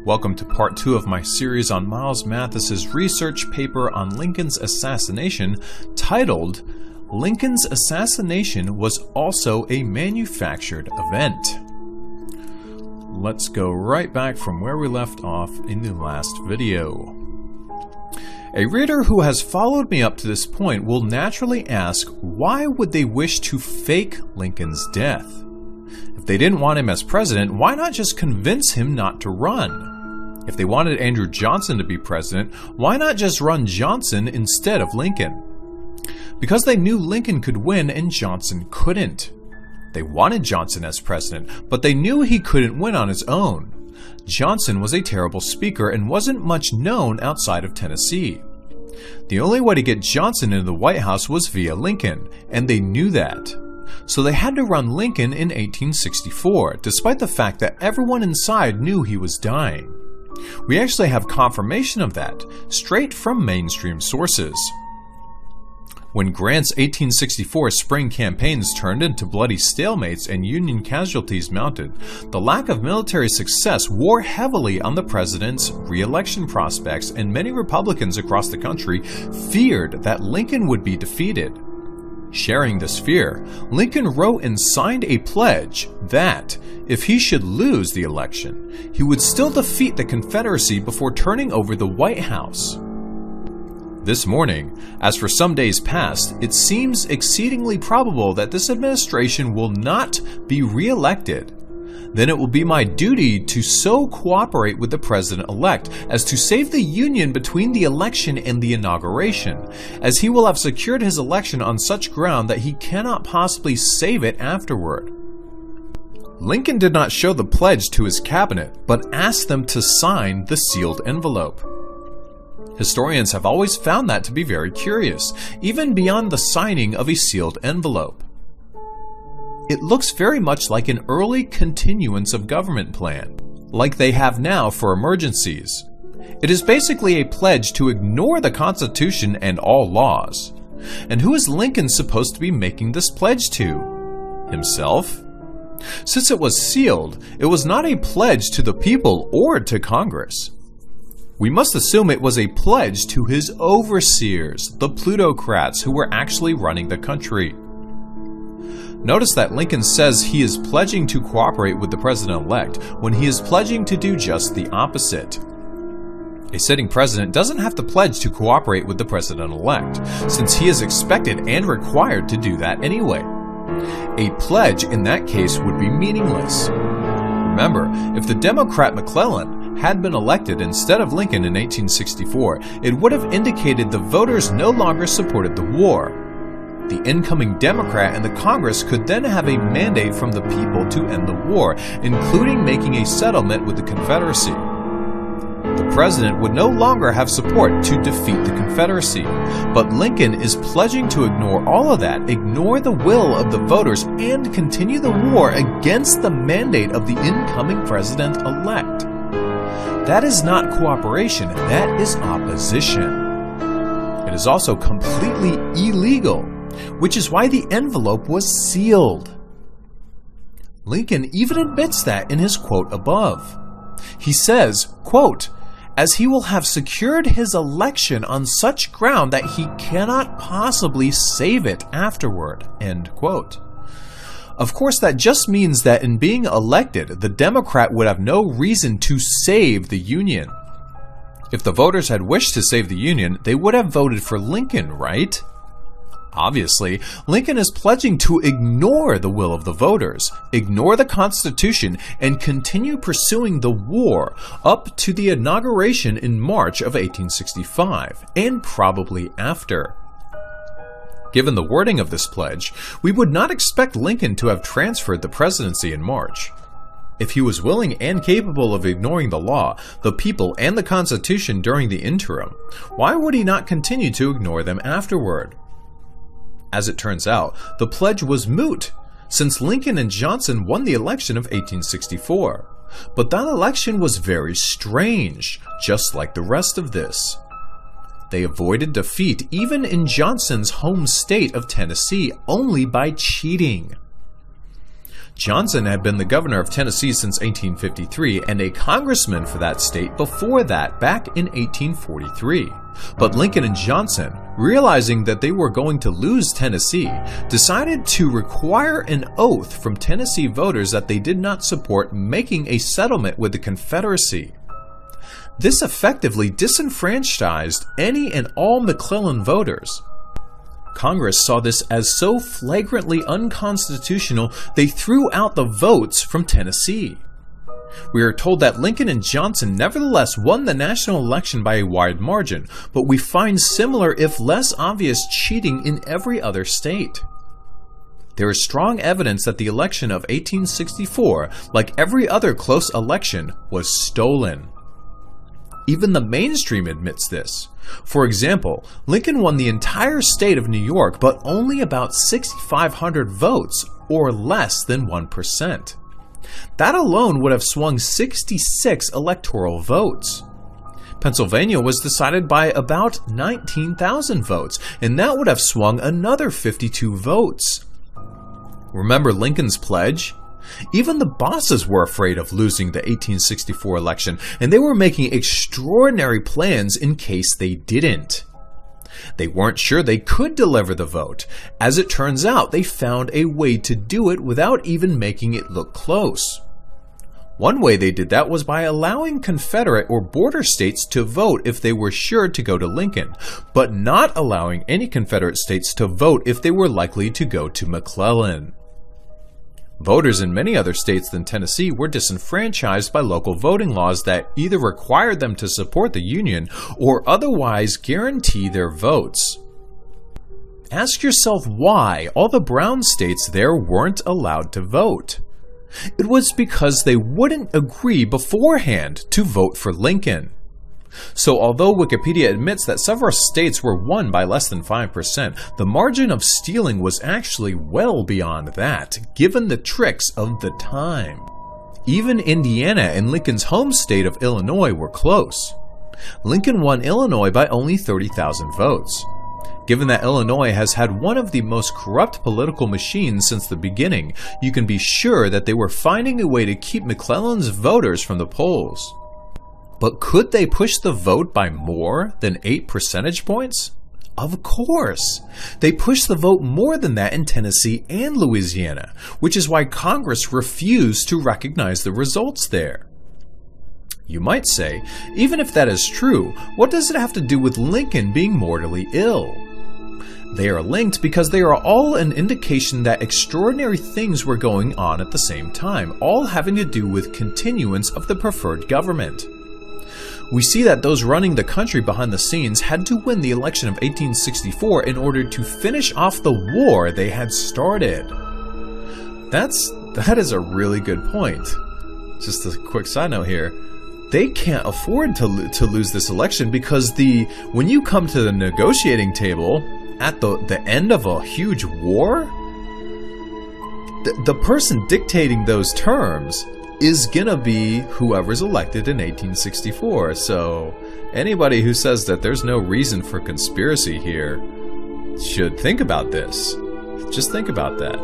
Welcome to part 2 of my series on Miles Mathis's research paper on Lincoln's assassination, titled, Lincoln's Assassination Was Also a Manufactured Event. Let's go right back from where we left off in the last video. A reader who has followed me up to this point will naturally ask, why would they wish to fake Lincoln's death? If they didn't want him as president, why not just convince him not to run? If they wanted Andrew Johnson to be president, why not just run Johnson instead of Lincoln? Because they knew Lincoln could win and Johnson couldn't. They wanted Johnson as president, but they knew he couldn't win on his own. Johnson was a terrible speaker and wasn't much known outside of Tennessee. The only way to get Johnson into the White House was via Lincoln, and they knew that. So they had to run Lincoln in 1864, despite the fact that everyone inside knew he was dying. We actually have confirmation of that, straight from mainstream sources. When Grant's 1864 spring campaigns turned into bloody stalemates and Union casualties mounted, the lack of military success wore heavily on the president's re-election prospects, and many Republicans across the country feared that Lincoln would be defeated. Sharing this fear, Lincoln wrote and signed a pledge that, if he should lose the election, he would still defeat the Confederacy before turning over the White House. This morning, as for some days past, it seems exceedingly probable that this administration will not be re-elected. Then it will be my duty to so cooperate with the president-elect as to save the Union between the election and the inauguration, as he will have secured his election on such ground that he cannot possibly save it afterward. Lincoln did not show the pledge to his cabinet, but asked them to sign the sealed envelope. Historians have always found that to be very curious, even beyond the signing of a sealed envelope. It looks very much like an early continuance of government plan, like they have now for emergencies. It is basically a pledge to ignore the Constitution and all laws. And who is Lincoln supposed to be making this pledge to? Himself? Since it was sealed, it was not a pledge to the people or to Congress. We must assume it was a pledge to his overseers, the plutocrats who were actually running the country. Notice that Lincoln says he is pledging to cooperate with the president-elect when he is pledging to do just the opposite. A sitting president doesn't have to pledge to cooperate with the president-elect, since he is expected and required to do that anyway. A pledge in that case would be meaningless. Remember, if the Democrat McClellan had been elected instead of Lincoln in 1864, it would have indicated the voters no longer supported the war. The incoming Democrat and the Congress could then have a mandate from the people to end the war, including making a settlement with the Confederacy. The president would no longer have support to defeat the Confederacy, but Lincoln is pledging to ignore all of that, ignore the will of the voters, and continue the war against the mandate of the incoming president-elect. That is not cooperation, that is opposition. It is also completely illegal, which is why the envelope was sealed. Lincoln even admits that in his quote above. He says, quote, as he will have secured his election on such ground that he cannot possibly save it afterward, end quote. Of course, that just means that in being elected, the Democrat would have no reason to save the Union. If the voters had wished to save the Union, they would have voted for Lincoln, right? Obviously, Lincoln is pledging to ignore the will of the voters, ignore the Constitution, and continue pursuing the war up to the inauguration in March of 1865, and probably after. Given the wording of this pledge, we would not expect Lincoln to have transferred the presidency in March. If he was willing and capable of ignoring the law, the people, and the Constitution during the interim, why would he not continue to ignore them afterward? As it turns out, the pledge was moot, since Lincoln and Johnson won the election of 1864. But that election was very strange, just like the rest of this. They avoided defeat even in Johnson's home state of Tennessee only by cheating. Johnson had been the governor of Tennessee since 1853 and a congressman for that state before that, back in 1843. But Lincoln and Johnson, realizing that they were going to lose Tennessee, decided to require an oath from Tennessee voters that they did not support making a settlement with the Confederacy. This effectively disenfranchised any and all McClellan voters. Congress saw this as so flagrantly unconstitutional, they threw out the votes from Tennessee. We are told that Lincoln and Johnson nevertheless won the national election by a wide margin, but we find similar if less obvious cheating in every other state. There is strong evidence that the election of 1864, like every other close election, was stolen. Even the mainstream admits this. For example, Lincoln won the entire state of New York, but only about 6,500 votes, or less than 1%. That alone would have swung 66 electoral votes. Pennsylvania was decided by about 19,000 votes, and that would have swung another 52 votes. Remember Lincoln's pledge? Even the bosses were afraid of losing the 1864 election, and they were making extraordinary plans in case they didn't. They weren't sure they could deliver the vote. As it turns out, they found a way to do it without even making it look close. One way they did that was by allowing Confederate or border states to vote if they were sure to go to Lincoln, but not allowing any Confederate states to vote if they were likely to go to McClellan. Voters in many other states than Tennessee were disenfranchised by local voting laws that either required them to support the Union or otherwise guarantee their votes. Ask yourself why all the brown states there weren't allowed to vote. It was because they wouldn't agree beforehand to vote for Lincoln. So although Wikipedia admits that several states were won by less than 5%, the margin of stealing was actually well beyond that, given the tricks of the time. Even Indiana and Lincoln's home state of Illinois were close. Lincoln won Illinois by only 30,000 votes. Given that Illinois has had one of the most corrupt political machines since the beginning, you can be sure that they were finding a way to keep McClellan's voters from the polls. But could they push the vote by more than 8 percentage points? Of course! They pushed the vote more than that in Tennessee and Louisiana, which is why Congress refused to recognize the results there. You might say, even if that is true, what does it have to do with Lincoln being mortally ill? They are linked because they are all an indication that extraordinary things were going on at the same time, all having to do with continuance of the preferred government. We see that those running the country behind the scenes had to win the election of 1864 in order to finish off the war they had started. That is a really good point. Just a quick side note here. They can't afford to lose this election because when you come to the negotiating table at the end of a huge war, the person dictating those terms is gonna be whoever's elected in 1864. So anybody who says that there's no reason for conspiracy here should think about this. Just think about that.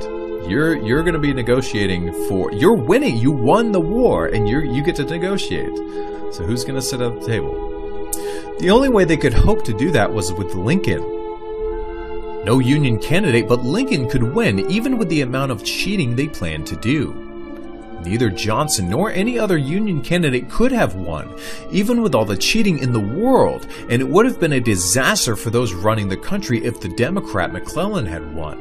You're gonna be negotiating you're winning. You won the war and you get to negotiate. So who's gonna sit at the table? The only way they could hope to do that was with Lincoln. No Union candidate but Lincoln could win even with the amount of cheating they planned to do. Neither Johnson nor any other Union candidate could have won, even with all the cheating in the world, and it would have been a disaster for those running the country if the Democrat McClellan had won.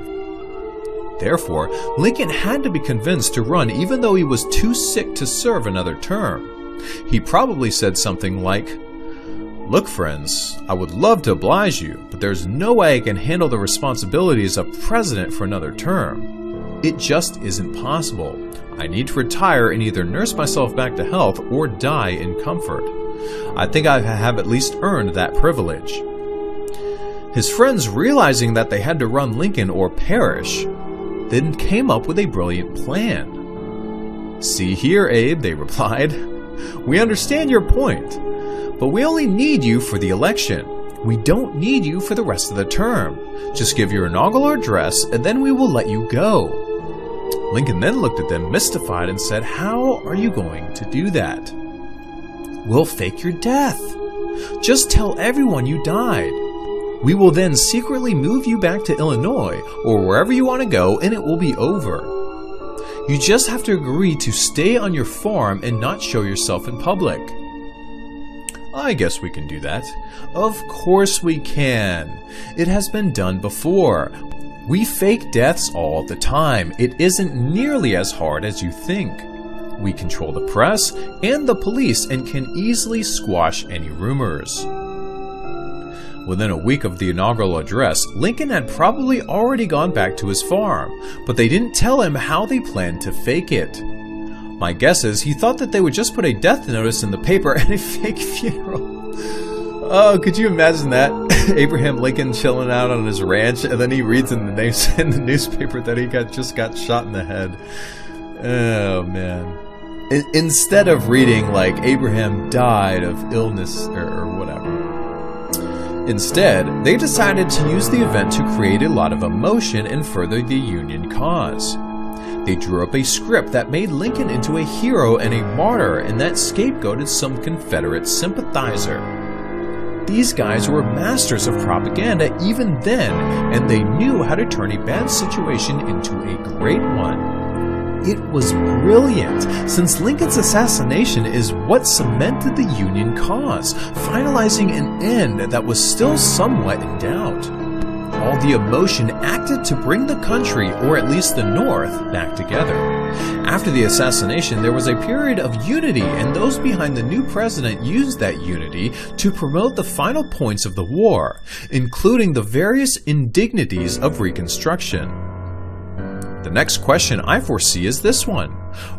Therefore, Lincoln had to be convinced to run even though he was too sick to serve another term. He probably said something like, "Look, friends, I would love to oblige you, but there's no way I can handle the responsibilities of president for another term. It just isn't possible. I need to retire and either nurse myself back to health or die in comfort. I think I have at least earned that privilege." His friends, realizing that they had to run Lincoln or perish, then came up with a brilliant plan. "See here, Abe," they replied. "We understand your point, but we only need you for the election. We don't need you for the rest of the term. Just give your inaugural address and then we will let you go." Lincoln then looked at them mystified and said, "How are you going to do that?" "We'll fake your death. Just tell everyone you died. We will then secretly move you back to Illinois or wherever you want to go, and it will be over. You just have to agree to stay on your farm and not show yourself in public." "I guess we can do that." "Of course we can. It has been done before. We fake deaths all the time. It isn't nearly as hard as you think. We control the press and the police and can easily squash any rumors." Within a week of the inaugural address, Lincoln had probably already gone back to his farm, but they didn't tell him how they planned to fake it. My guess is he thought that they would just put a death notice in the paper and a fake funeral. Oh, could you imagine that? Abraham Lincoln chilling out on his ranch, and then he reads in the newspaper that he just got shot in the head. Oh, man. Instead of reading, like, Abraham died of illness or whatever. Instead, they decided to use the event to create a lot of emotion and further the Union cause. They drew up a script that made Lincoln into a hero and a martyr, and that scapegoated some Confederate sympathizer. These guys were masters of propaganda even then, and they knew how to turn a bad situation into a great one. It was brilliant, since Lincoln's assassination is what cemented the Union cause, finalizing an end that was still somewhat in doubt. All the emotion acted to bring the country, or at least the North, back together. After the assassination, there was a period of unity, and those behind the new president used that unity to promote the final points of the war, including the various indignities of Reconstruction. The next question I foresee is this one.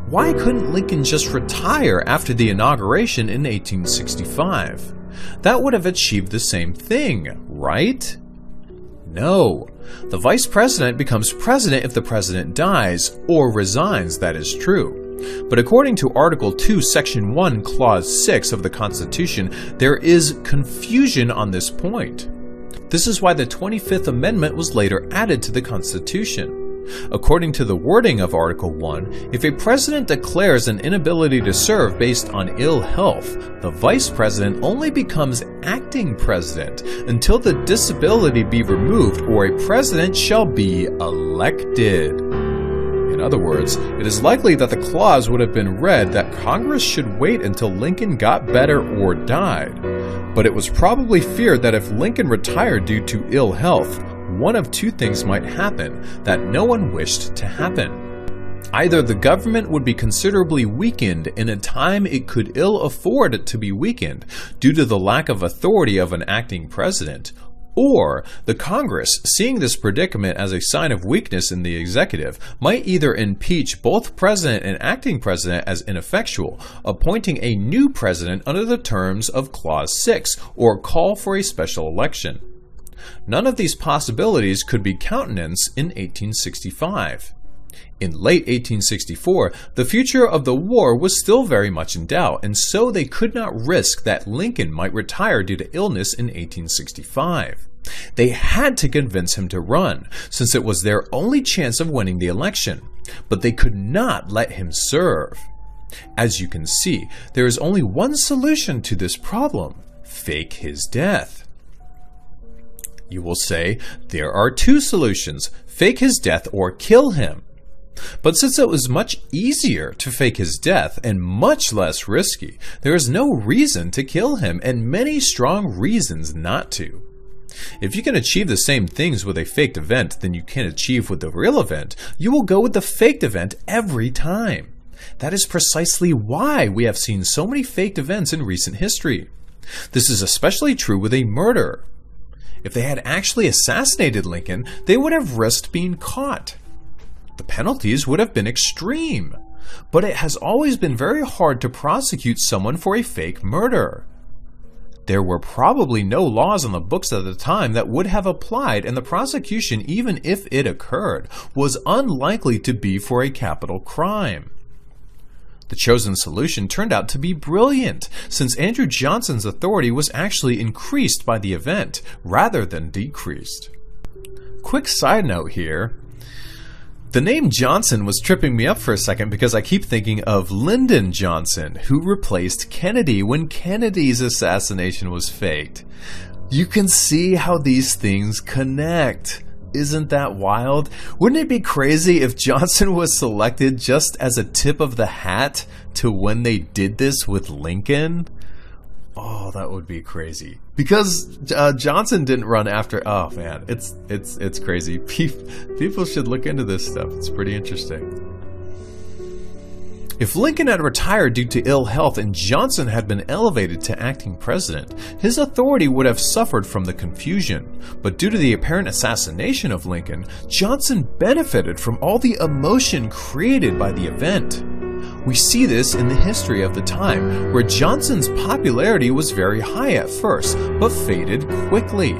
Why couldn't Lincoln just retire after the inauguration in 1865? That would have achieved the same thing, right? No. The vice president becomes president if the president dies, or resigns, that is true. But according to Article 2, Section 1, Clause 6 of the Constitution, there is confusion on this point. This is why the 25th Amendment was later added to the Constitution. According to the wording of Article 1, if a president declares an inability to serve based on ill health, the vice president only becomes acting president until the disability be removed or a president shall be elected. In other words, it is likely that the clause would have been read that Congress should wait until Lincoln got better or died. But it was probably feared that if Lincoln retired due to ill health, one of two things might happen that no one wished to happen. Either the government would be considerably weakened in a time it could ill afford it to be weakened due to the lack of authority of an acting president, or the Congress, seeing this predicament as a sign of weakness in the executive, might either impeach both president and acting president as ineffectual, appointing a new president under the terms of Clause 6, or call for a special election. None of these possibilities could be countenanced in 1865. In late 1864, the future of the war was still very much in doubt, and so they could not risk that Lincoln might retire due to illness in 1865. They had to convince him to run, since it was their only chance of winning the election, but they could not let him serve. As you can see, there is only one solution to this problem: fake his death. You will say, there are two solutions: fake his death or kill him. But since it was much easier to fake his death and much less risky, there is no reason to kill him, and many strong reasons not to. If you can achieve the same things with a faked event than you can achieve with the real event, you will go with the faked event every time. That is precisely why we have seen so many faked events in recent history. This is especially true with a murder. If they had actually assassinated Lincoln, they would have risked being caught. The penalties would have been extreme. But it has always been very hard to prosecute someone for a fake murder. There were probably no laws on the books at the time that would have applied, and the prosecution, even if it occurred, was unlikely to be for a capital crime. The chosen solution turned out to be brilliant, since Andrew Johnson's authority was actually increased by the event, rather than decreased. Quick side note here. The name Johnson was tripping me up for a second because I keep thinking of Lyndon Johnson, who replaced Kennedy when Kennedy's assassination was faked. You can see how these things connect. Isn't that wild? Wouldn't it be crazy if Johnson was selected just as a tip of the hat to when they did this with Lincoln? Oh, that would be crazy. Because Johnson didn't run after... Oh, man. It's crazy. People should look into this stuff. It's pretty interesting. If Lincoln had retired due to ill health and Johnson had been elevated to acting president, his authority would have suffered from the confusion. But due to the apparent assassination of Lincoln, Johnson benefited from all the emotion created by the event. We see this in the history of the time, where Johnson's popularity was very high at first, but faded quickly.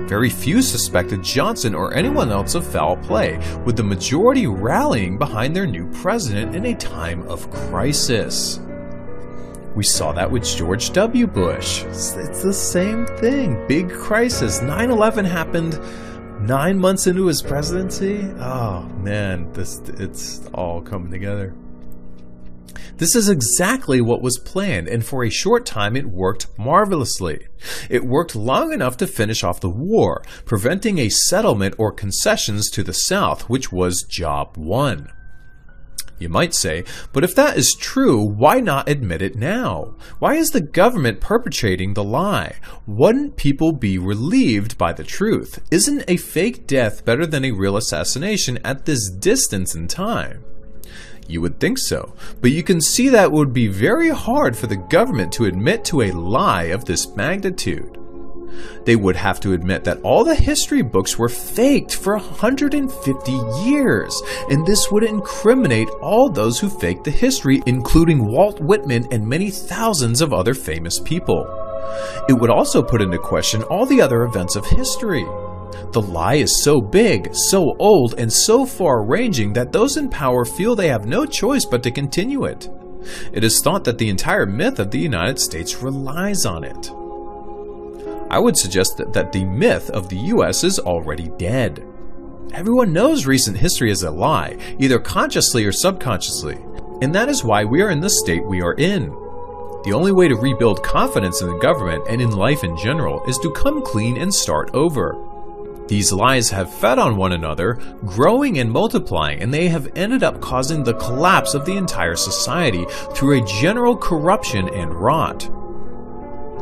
Very few suspected Johnson or anyone else of foul play, with the majority rallying behind their new president in a time of crisis. We saw that with George W. Bush. It's the same thing. Big crisis. 9/11 happened 9 months into his presidency. Oh man, it's all coming together. This is exactly what was planned, and for a short time it worked marvelously. It worked long enough to finish off the war, preventing a settlement or concessions to the South, which was job one. You might say, but if that is true, why not admit it now? Why is the government perpetrating the lie? Wouldn't people be relieved by the truth? Isn't a fake death better than a real assassination at this distance in time? You would think so, but you can see that it would be very hard for the government to admit to a lie of this magnitude. They would have to admit that all the history books were faked for 150 years, and this would incriminate all those who faked the history, including Walt Whitman and many thousands of other famous people. It would also put into question all the other events of history. The lie is so big, so old, and so far-ranging that those in power feel they have no choice but to continue it. It is thought that the entire myth of the United States relies on it. I would suggest that the myth of the US is already dead. Everyone knows recent history is a lie, either consciously or subconsciously, and that is why we are in the state we are in. The only way to rebuild confidence in the government and in life in general is to come clean and start over. These lies have fed on one another, growing and multiplying, and they have ended up causing the collapse of the entire society through a general corruption and rot.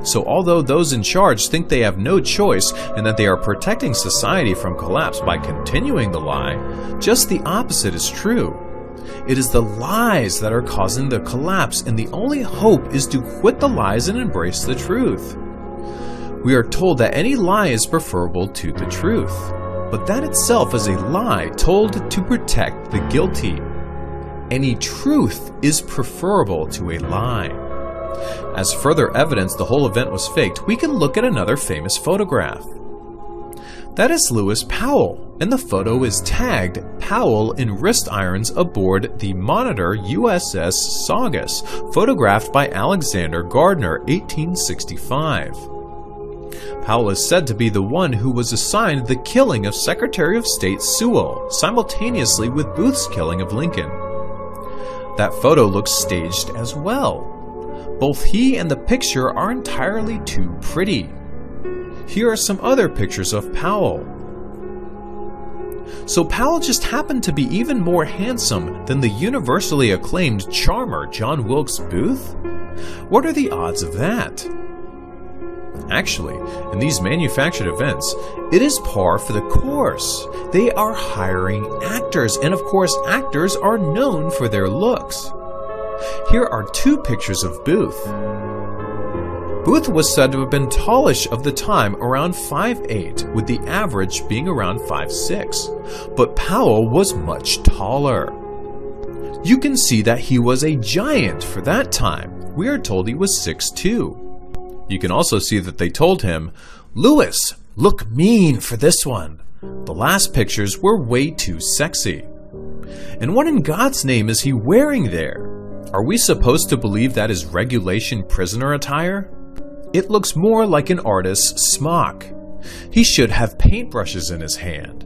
So although those in charge think they have no choice and that they are protecting society from collapse by continuing the lie, just the opposite is true. It is the lies that are causing the collapse, and the only hope is to quit the lies and embrace the truth. We are told that any lie is preferable to the truth, but that itself is a lie told to protect the guilty. Any truth is preferable to a lie. As further evidence the whole event was faked, we can look at another famous photograph. That is Lewis Powell, and the photo is tagged Powell in wrist irons aboard the Monitor USS Saugus, photographed by Alexander Gardner, 1865. Powell is said to be the one who was assigned the killing of Secretary of State Sewell, simultaneously with Booth's killing of Lincoln. That photo looks staged as well. Both he and the picture are entirely too pretty. Here are some other pictures of Powell. So Powell just happened to be even more handsome than the universally acclaimed charmer John Wilkes Booth? What are the odds of that? Actually, in these manufactured events, it is par for the course. They are hiring actors, and of course actors are known for their looks. Here are two pictures of Booth. Booth was said to have been tallish of the time, around 5'8", with the average being around 5'6", but Powell was much taller. You can see that he was a giant for that time. We are told he was 6'2". You can also see that they told him, "Lewis, look mean for this one." The last pictures were way too sexy. And what in God's name is he wearing there? Are we supposed to believe that is regulation prisoner attire? It looks more like an artist's smock. He should have paintbrushes in his hand.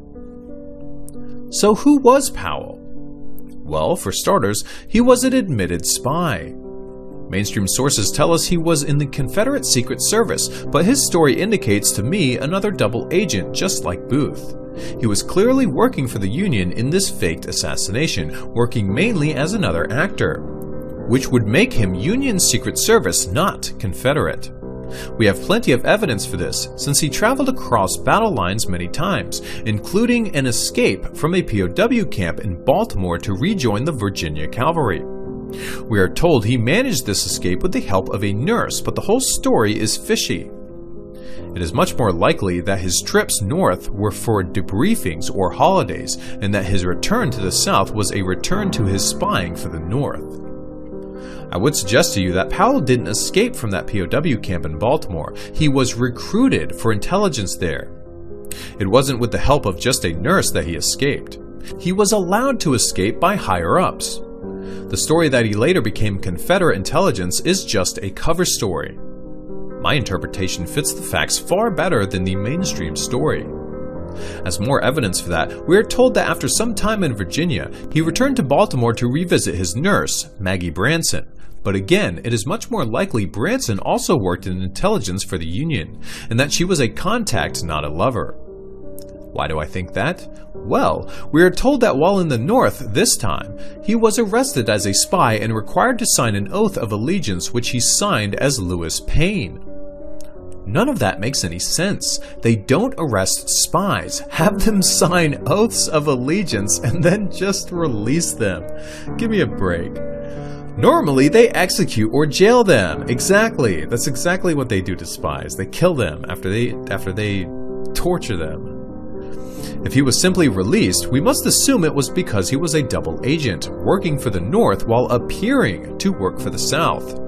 So who was Powell? Well, for starters, he was an admitted spy. Mainstream sources tell us he was in the Confederate Secret Service, but his story indicates to me another double agent just like Booth. He was clearly working for the Union in this faked assassination, working mainly as another actor, which would make him Union Secret Service, not Confederate. We have plenty of evidence for this, since he traveled across battle lines many times, including an escape from a POW camp in Baltimore to rejoin the Virginia Cavalry. We are told he managed this escape with the help of a nurse, but the whole story is fishy. It is much more likely that his trips north were for debriefings or holidays, and that his return to the south was a return to his spying for the north. I would suggest to you that Powell didn't escape from that POW camp in Baltimore. He was recruited for intelligence there. It wasn't with the help of just a nurse that he escaped. He was allowed to escape by higher-ups. The story that he later became Confederate intelligence is just a cover story. My interpretation fits the facts far better than the mainstream story. As more evidence for that, we are told that after some time in Virginia, he returned to Baltimore to revisit his nurse, Maggie Branson. But again, it is much more likely Branson also worked in intelligence for the Union, and that she was a contact, not a lover. Why do I think that? Well, we are told that while in the North this time, he was arrested as a spy and required to sign an oath of allegiance which he signed as Lewis Payne. None of that makes any sense. They don't arrest spies, have them sign oaths of allegiance, and then just release them. Give me a break. Normally, they execute or jail them. Exactly. That's exactly what they do to spies. They kill them after they torture them. If he was simply released, we must assume it was because he was a double agent, working for the North while appearing to work for the South.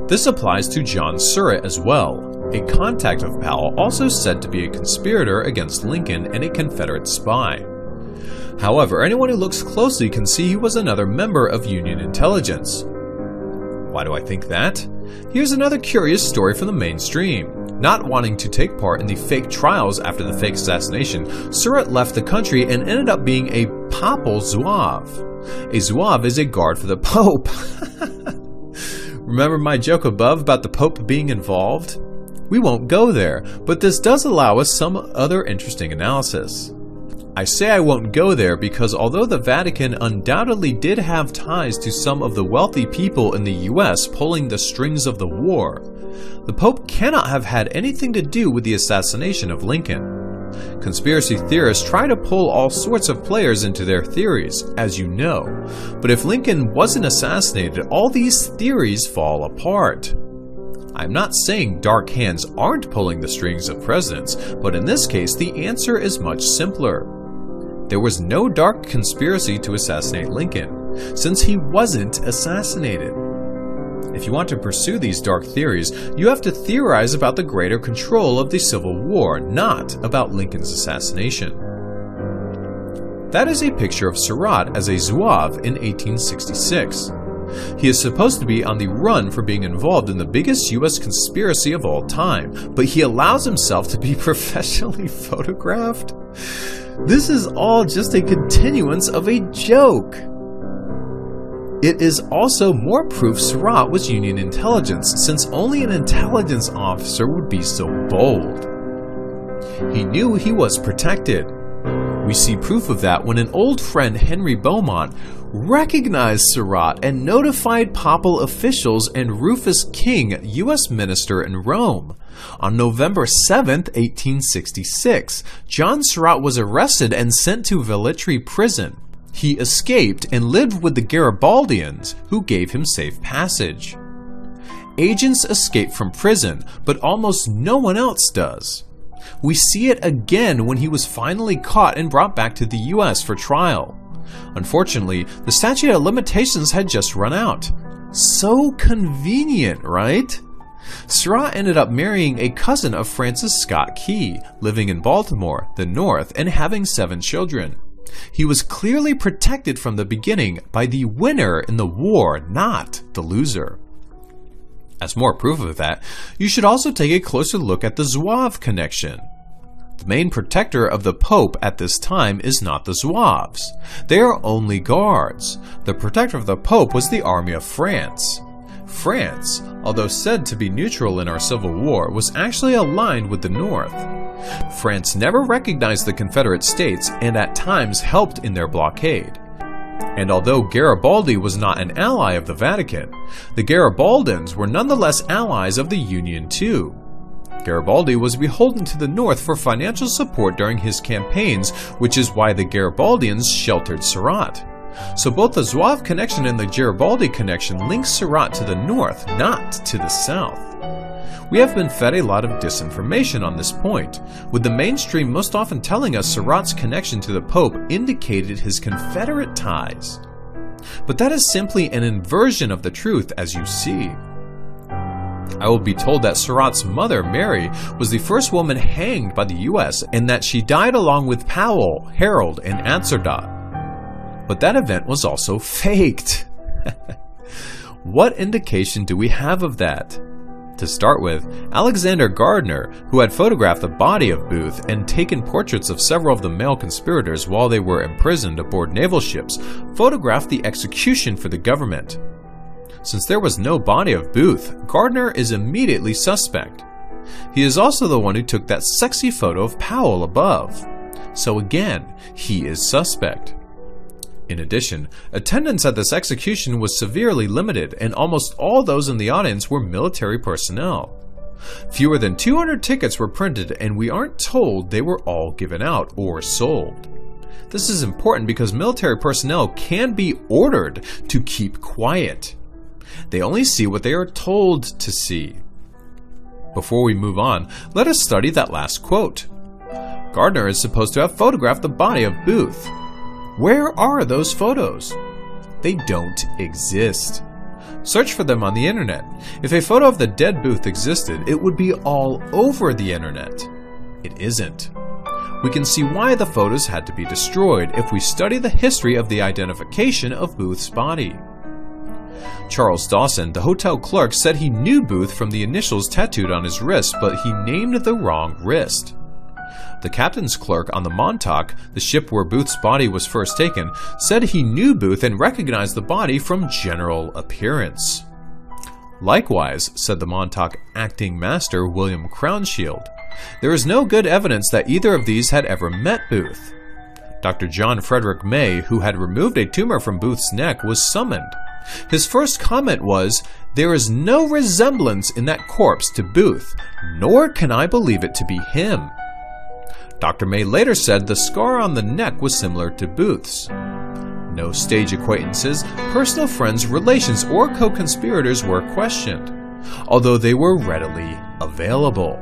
This applies to John Surratt as well, a contact of Powell also said to be a conspirator against Lincoln and a Confederate spy. However, anyone who looks closely can see he was another member of Union intelligence. Why do I think that? Here's another curious story from the mainstream. Not wanting to take part in the fake trials after the fake assassination, Surratt left the country and ended up being a papal zouave. A zouave is a guard for the Pope. Remember my joke above about the Pope being involved? We won't go there, but this does allow us some other interesting analysis. I say I won't go there because although the Vatican undoubtedly did have ties to some of the wealthy people in the US pulling the strings of the war, the Pope cannot have had anything to do with the assassination of Lincoln. Conspiracy theorists try to pull all sorts of players into their theories, as you know, but if Lincoln wasn't assassinated, all these theories fall apart. I'm not saying dark hands aren't pulling the strings of presidents, but in this case the answer is much simpler. There was no dark conspiracy to assassinate Lincoln, since he wasn't assassinated. If you want to pursue these dark theories, you have to theorize about the greater control of the Civil War, not about Lincoln's assassination. That is a picture of Surratt as a zouave in 1866. He is supposed to be on the run for being involved in the biggest US conspiracy of all time, but he allows himself to be professionally photographed? This is all just a continuance of a joke. It is also more proof Surratt was Union intelligence, since only an intelligence officer would be so bold. He knew he was protected. We see proof of that when an old friend, Henry Beaumont, recognized Surratt and notified papal officials and Rufus King, U.S. minister in Rome. On November 7, 1866, John Surratt was arrested and sent to Velletri prison. He escaped and lived with the Garibaldians, who gave him safe passage. Agents escape from prison, but almost no one else does. We see it again when he was finally caught and brought back to the US for trial. Unfortunately, the statute of limitations had just run out. So convenient, right? Surratt ended up marrying a cousin of Francis Scott Key, living in Baltimore, the North, and having 7 children. He was clearly protected from the beginning by the winner in the war, not the loser. As more proof of that, you should also take a closer look at the zouave connection. The main protector of the Pope at this time is not the Zouaves. They are only guards. The protector of the Pope was the army of France. France, although said to be neutral in our Civil War, was actually aligned with the North. France never recognized the Confederate States and at times helped in their blockade. And although Garibaldi was not an ally of the Vatican, the Garibaldins were nonetheless allies of the Union too. Garibaldi was beholden to the North for financial support during his campaigns, which is why the Garibaldians sheltered Surat. So both the Zouave connection and the Garibaldi connection link Surat to the North, not to the South. We have been fed a lot of disinformation on this point, with the mainstream most often telling us Surat's connection to the Pope indicated his Confederate ties. But that is simply an inversion of the truth, as you see. I will be told that Surat's mother, Mary, was the first woman hanged by the US and that she died along with Powell, Harold, and Anserdot. But that event was also faked. What indication do we have of that? To start with, Alexander Gardner, who had photographed the body of Booth and taken portraits of several of the male conspirators while they were imprisoned aboard naval ships, photographed the execution for the government. Since there was no body of Booth, Gardner is immediately suspect. He is also the one who took that sexy photo of Powell above. So again, he is suspect. In addition, attendance at this execution was severely limited, and almost all those in the audience were military personnel. Fewer than 200 tickets were printed, and we aren't told they were all given out or sold. This is important because military personnel can be ordered to keep quiet. They only see what they are told to see. Before we move on, let us study that last quote. Gardner is supposed to have photographed the body of Booth. Where are those photos? They don't exist. Search for them on the internet. If a photo of the dead Booth existed, it would be all over the internet. It isn't. We can see why the photos had to be destroyed if we study the history of the identification of Booth's body. Charles Dawson, the hotel clerk, said he knew Booth from the initials tattooed on his wrist, but he named the wrong wrist. The captain's clerk on the Montauk, the ship where Booth's body was first taken, said he knew Booth and recognized the body from general appearance. Likewise, said the Montauk acting master William Crownshield, there is no good evidence that either of these had ever met Booth. Dr. John Frederick May, who had removed a tumor from Booth's neck, was summoned. His first comment was, "There is no resemblance in that corpse to Booth, nor can I believe it to be him." Dr. May later said the scar on the neck was similar to Booth's. No stage acquaintances, personal friends, relations, or co-conspirators were questioned, although they were readily available.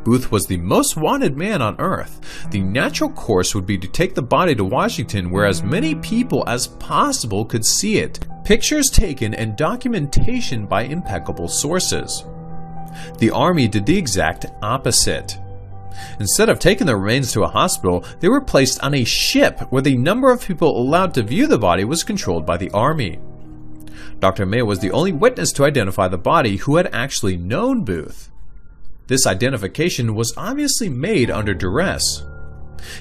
Booth was the most wanted man on Earth. The natural course would be to take the body to Washington where as many people as possible could see it, pictures taken and documentation by impeccable sources. The Army did the exact opposite. Instead of taking the remains to a hospital, they were placed on a ship where the number of people allowed to view the body was controlled by the Army. Dr. May was the only witness to identify the body who had actually known Booth. This identification was obviously made under duress.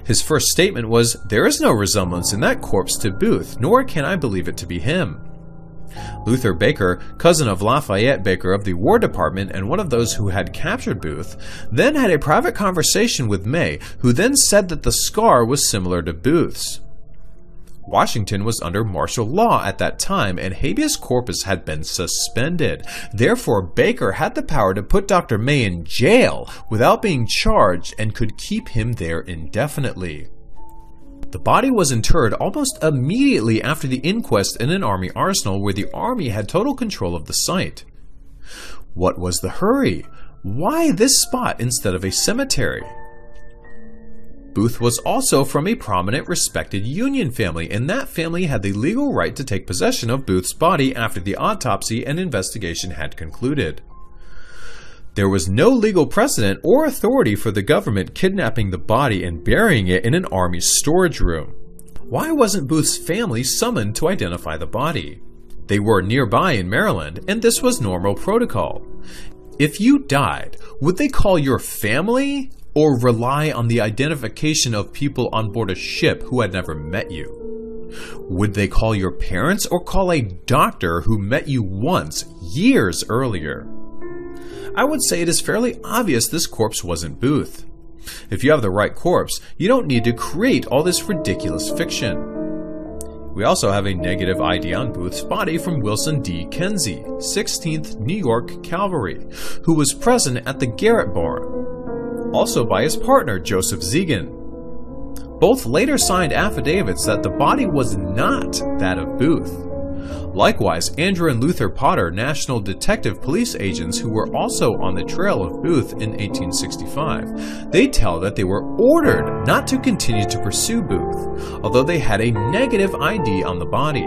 His first statement was, "There is no resemblance in that corpse to Booth, nor can I believe it to be him." Luther Baker, cousin of Lafayette Baker of the War Department and one of those who had captured Booth, then had a private conversation with May, who then said that the scar was similar to Booth's. Washington was under martial law at that time, and habeas corpus had been suspended. Therefore, Baker had the power to put Dr. May in jail without being charged and could keep him there indefinitely. The body was interred almost immediately after the inquest in an Army arsenal where the Army had total control of the site. What was the hurry? Why this spot instead of a cemetery? Booth was also from a prominent, respected Union family, and that family had the legal right to take possession of Booth's body after the autopsy and investigation had concluded. There was no legal precedent or authority for the government kidnapping the body and burying it in an Army storage room. Why wasn't Booth's family summoned to identify the body? They were nearby in Maryland, and this was normal protocol. If you died, would they call your family or rely on the identification of people on board a ship who had never met you? Would they call your parents or call a doctor who met you once, years earlier? I would say it is fairly obvious this corpse wasn't Booth. If you have the right corpse, you don't need to create all this ridiculous fiction. We also have a negative ID on Booth's body from Wilson D. Kenzie, 16th New York Cavalry, who was present at the Garrett barn, also by his partner Joseph Zegan. Both later signed affidavits that the body was not that of Booth. Likewise, Andrew and Luther Potter, National Detective Police agents who were also on the trail of Booth in 1865, they tell that they were ordered not to continue to pursue Booth, although they had a negative ID on the body.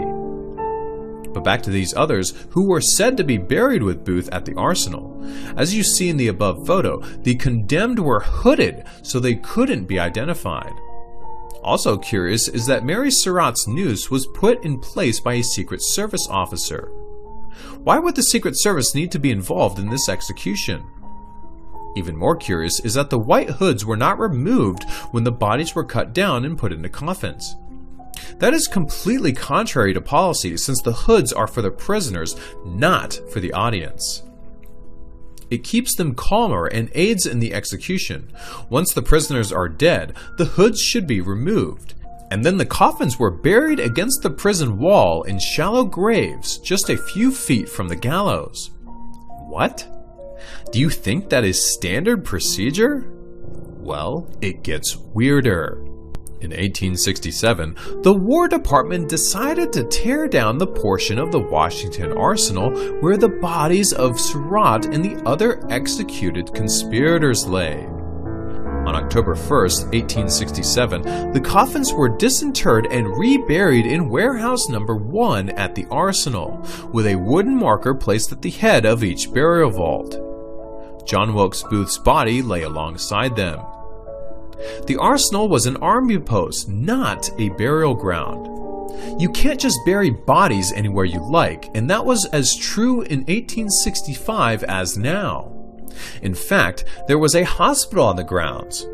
But back to these others who were said to be buried with Booth at the arsenal. As you see in the above photo, the condemned were hooded so they couldn't be identified. Also curious is that Mary Surratt's noose was put in place by a Secret Service officer. Why would the Secret Service need to be involved in this execution? Even more curious is that the white hoods were not removed when the bodies were cut down and put into coffins. That is completely contrary to policy, since the hoods are for the prisoners, not for the audience. It keeps them calmer and aids in the execution. Once the prisoners are dead, the hoods should be removed, and then the coffins were buried against the prison wall in shallow graves just a few feet from the gallows. What? Do you think that is standard procedure? Well, it gets weirder. In 1867, the War Department decided to tear down the portion of the Washington Arsenal where the bodies of Surratt and the other executed conspirators lay. On October 1st, 1867, the coffins were disinterred and reburied in warehouse number 1 at the arsenal, with a wooden marker placed at the head of each burial vault. John Wilkes Booth's body lay alongside them. The arsenal was an army post, not a burial ground. You can't just bury bodies anywhere you like, and that was as true in 1865 as now. In fact, there was a hospital on the grounds.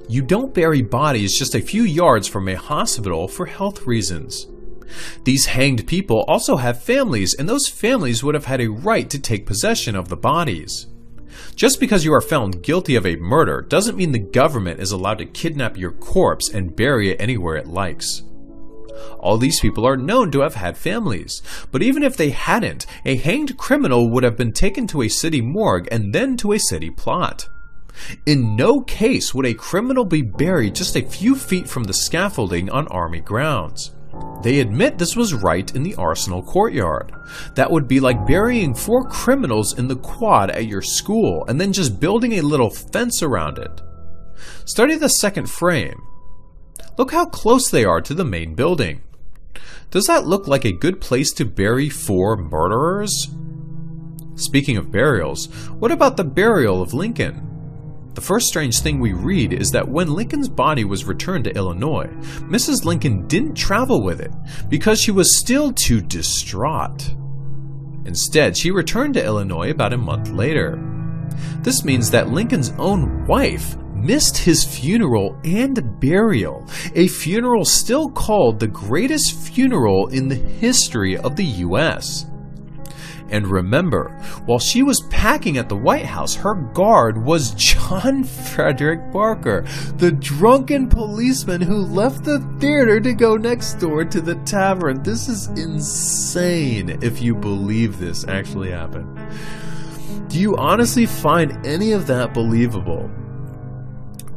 You don't bury bodies just a few yards from a hospital for health reasons. These hanged people also have families, and those families would have had a right to take possession of the bodies. Just because you are found guilty of a murder doesn't mean the government is allowed to kidnap your corpse and bury it anywhere it likes. All these people are known to have had families, but even if they hadn't, a hanged criminal would have been taken to a city morgue and then to a city plot. In no case would a criminal be buried just a few feet from the scaffolding on army grounds. They admit this was right in the arsenal courtyard. That would be like burying 4 criminals in the quad at your school and then just building a little fence around it. Study the second frame. Look how close they are to the main building. Does that look like a good place to bury 4 murderers? Speaking of burials, what about the burial of Lincoln? The first strange thing we read is that when Lincoln's body was returned to Illinois, Mrs. Lincoln didn't travel with it because she was still too distraught. Instead, she returned to Illinois about a month later. This means that Lincoln's own wife missed his funeral and burial, a funeral still called the greatest funeral in the history of the U.S. And remember, while she was packing at the White House, her guard was John Frederick Barker, the drunken policeman who left the theater to go next door to the tavern. This is insane if you believe this actually happened. Do you honestly find any of that believable?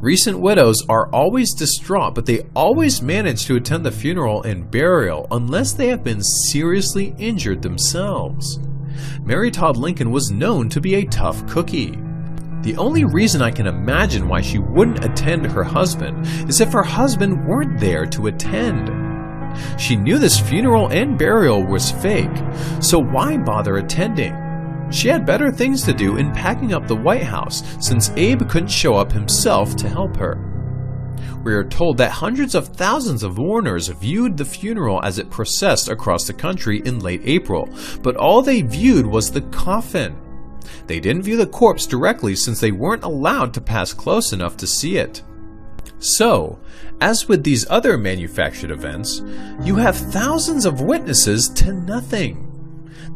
Recent widows are always distraught, but they always manage to attend the funeral and burial unless they have been seriously injured themselves. Mary Todd Lincoln was known to be a tough cookie. The only reason I can imagine why she wouldn't attend her husband is if her husband weren't there to attend. She knew this funeral and burial was fake, so why bother attending? She had better things to do in packing up the White House since Abe couldn't show up himself to help her. We are told that hundreds of thousands of mourners viewed the funeral as it processed across the country in late April, but all they viewed was the coffin. They didn't view the corpse directly since they weren't allowed to pass close enough to see it. So, as with these other manufactured events, you have thousands of witnesses to nothing.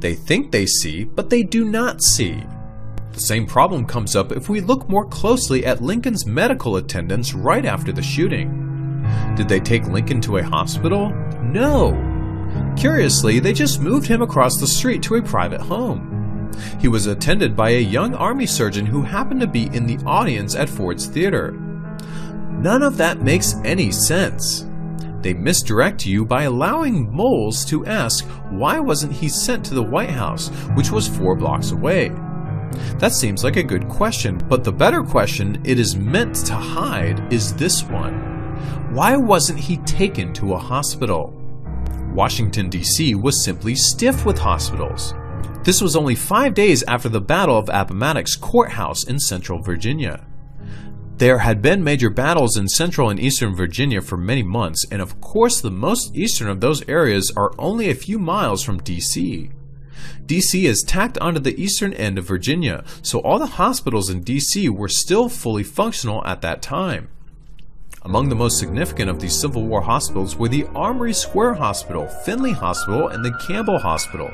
They think they see, but they do not see. The same problem comes up if we look more closely at Lincoln's medical attendants right after the shooting. Did they take Lincoln to a hospital? No. Curiously, they just moved him across the street to a private home. He was attended by a young army surgeon who happened to be in the audience at Ford's Theater. None of that makes any sense. They misdirect you by allowing moles to ask why wasn't he sent to the White House, which was 4 blocks away. That seems like a good question, but the better question it is meant to hide is this one. Why wasn't he taken to a hospital? Washington, D.C. was simply stiff with hospitals. This was only 5 days after the Battle of Appomattox Courthouse in central Virginia. There had been major battles in central and eastern Virginia for many months, and of course the most eastern of those areas are only a few miles from D.C. D.C. is tacked onto the eastern end of Virginia, so all the hospitals in D.C. were still fully functional at that time. Among the most significant of these Civil War hospitals were the Armory Square Hospital, Finley Hospital, and the Campbell Hospital.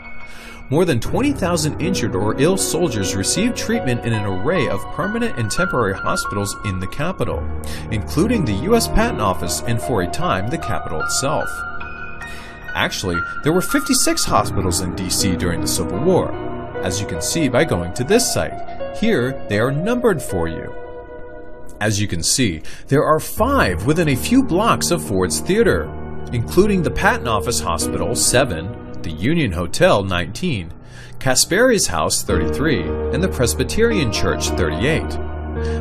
More than 20,000 injured or ill soldiers received treatment in an array of permanent and temporary hospitals in the capital, including the U.S. Patent Office and, for a time, the Capitol itself. Actually, there were 56 hospitals in D.C. during the Civil War, as you can see by going to this site. Here, they are numbered for you. As you can see, there are 5 within a few blocks of Ford's Theater, including the Patent Office Hospital, 7, the Union Hotel, 19, Caspari's House, 33, and the Presbyterian Church, 38.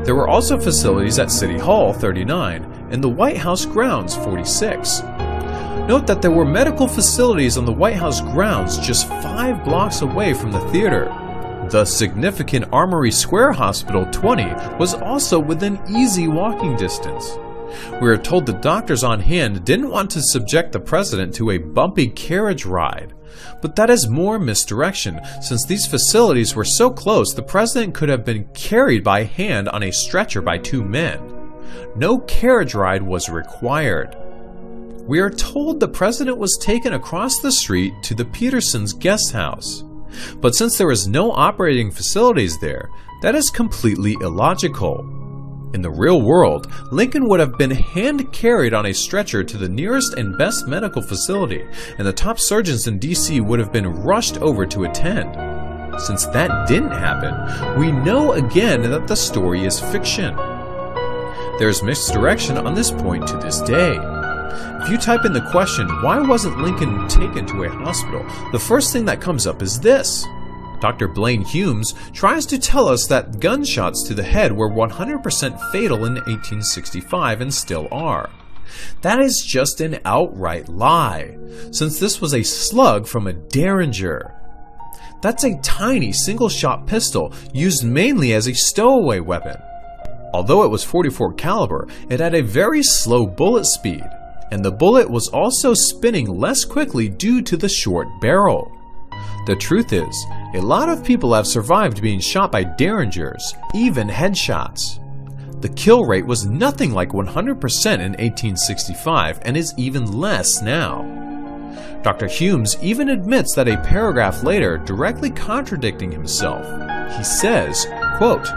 There were also facilities at City Hall, 39, and the White House grounds, 46. Note that there were medical facilities on the White House grounds just 5 blocks away from the theater. The significant Armory Square Hospital, 20, was also within easy walking distance. We are told the doctors on hand didn't want to subject the president to a bumpy carriage ride. But that is more misdirection, since these facilities were so close the president could have been carried by hand on a stretcher by 2 men. No carriage ride was required. We are told the president was taken across the street to the Petersons' guest house. But since there is no operating facilities there, that is completely illogical. In the real world, Lincoln would have been hand-carried on a stretcher to the nearest and best medical facility, and the top surgeons in D.C. would have been rushed over to attend. Since that didn't happen, we know again that the story is fiction. There is misdirection on this point to this day. If you type in the question, why wasn't Lincoln taken to a hospital, the first thing that comes up is this. Dr. Blaine Humes tries to tell us that gunshots to the head were 100% fatal in 1865 and still are. That is just an outright lie, since this was a slug from a Derringer. That's a tiny single-shot pistol used mainly as a stowaway weapon. Although it was .44 caliber, it had a very slow bullet speed, and the bullet was also spinning less quickly due to the short barrel. The truth is, a lot of people have survived being shot by Derringers, even headshots. The kill rate was nothing like 100% in 1865 and is even less now. Dr. Humes even admits that a paragraph later, directly contradicting himself. He says, quote,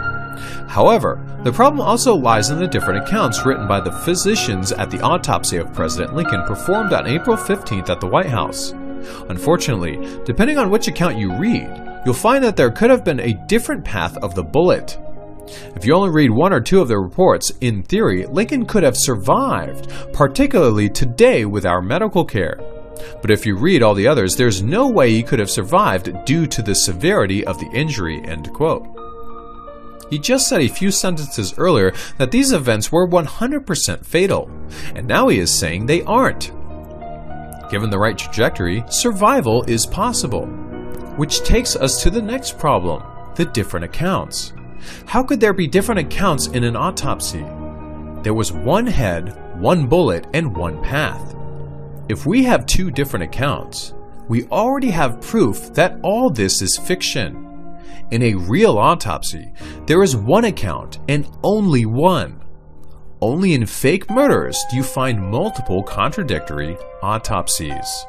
"However, the problem also lies in the different accounts written by the physicians at the autopsy of President Lincoln performed on April 15th at the White House. Unfortunately, depending on which account you read, you'll find that there could have been a different path of the bullet. If you only read 1 or 2 of the reports, in theory, Lincoln could have survived, particularly today with our medical care. But if you read all the others, there's no way he could have survived due to the severity of the injury." End quote. He just said a few sentences earlier that these events were 100% fatal, and now he is saying they aren't. Given the right trajectory, survival is possible. Which takes us to the next problem, the different accounts. How could there be different accounts in an autopsy? There was 1 head, 1 bullet, and 1 path. If we have 2 different accounts, we already have proof that all this is fiction. In a real autopsy, there is one account and only one. Only in fake murders do you find multiple contradictory autopsies.